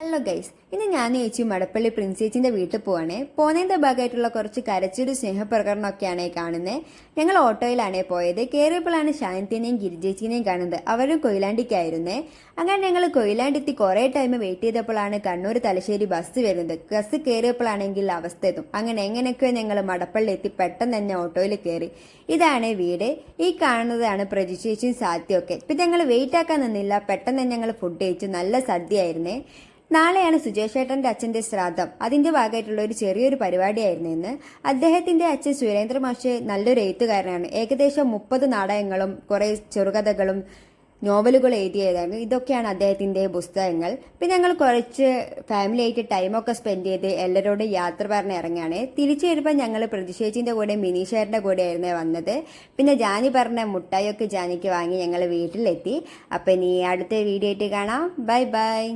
Hello guys, ഇന്ന് ഞാൻ ചേച്ചി മടപ്പള്ളി പ്രിൻസ് ചേച്ചിന്റെ വീട്ടിൽ പോവാണേ. പോന്നതിന്റെ ഭാഗമായിട്ടുള്ള കുറച്ച് കരച്ചൊരു സ്നേഹപ്രകടനമൊക്കെയാണ് കാണുന്നത്. ഞങ്ങൾ ഓട്ടോയിലാണേ പോയത്. കയറിയപ്പോഴാണ് ശാന്തിനെയും ഗിരിജേച്ചിനെയും കാണുന്നത്. അവരും കൊയിലാണ്ടിക്കായിരുന്നേ. അങ്ങനെ ഞങ്ങൾ കൊയിലാണ്ടെത്തി കുറേ ടൈം വെയിറ്റ് ചെയ്തപ്പോഴാണ് കണ്ണൂർ തലശ്ശേരി ബസ് വരുന്നത്. ബസ് കയറിയപ്പോഴാണെങ്കിൽ അവസ്ഥ എത്തും. അങ്ങനെ എങ്ങനെയൊക്കെയോ ഞങ്ങൾ മടപ്പള്ളി എത്തി പെട്ടെന്ന് തന്നെ ഓട്ടോയിൽ കയറി. ഇതാണ് വീട്. ഈ കാണുന്നതാണ് പ്രജി ചേച്ചിയും സാധ്യമൊക്കെ. പിന്നെ ഞങ്ങൾ വെയിറ്റ് ആക്കാൻ നിന്നില്ല. പെട്ടെന്ന് തന്നെ ഞങ്ങൾ ഫുഡ് കഴിച്ചു. നല്ല സദ്യയായിരുന്നേ. നാളെയാണ് സുജേഷ് ഏട്ടന്റെ അച്ഛന്റെ ശ്രാദ്ധം. അതിന്റെ ഭാഗമായിട്ടുള്ള ഒരു ചെറിയൊരു പരിപാടിയായിരുന്നു ഇന്ന്. അദ്ദേഹത്തിന്റെ അച്ഛൻ സുരേന്ദ്ര മാഷ് നല്ലൊരു എഴുത്തുകാരനാണ്. ഏകദേശം 30 നാടകങ്ങളും കുറെ ചെറുകഥകളും നോവലുകൾ എഴുതിയതായിരുന്നു. ഇതൊക്കെയാണ് അദ്ദേഹത്തിന്റെ പുസ്തകങ്ങൾ. പിന്നെ ഞങ്ങൾ കുറച്ച് ഫാമിലി ആയിട്ട് ടൈമൊക്കെ സ്പെൻഡ് ചെയ്ത് എല്ലാവരോടും യാത്ര പറഞ്ഞ് ഇറങ്ങുകയാണ്. തിരിച്ചു വരുമ്പോൾ ഞങ്ങൾ പ്രതിഷേധിന്റെ കൂടെ മിനീഷേറിന്റെ കൂടെ ആയിരുന്നു വന്നത്. പിന്നെ ജാനി പറഞ്ഞ മുട്ടായൊക്കെ ജാനിക്ക് വാങ്ങി ഞങ്ങൾ വീട്ടിലെത്തി. അപ്പം ഇനി അടുത്ത വീഡിയോ ആയിട്ട് കാണാം. Bye bye.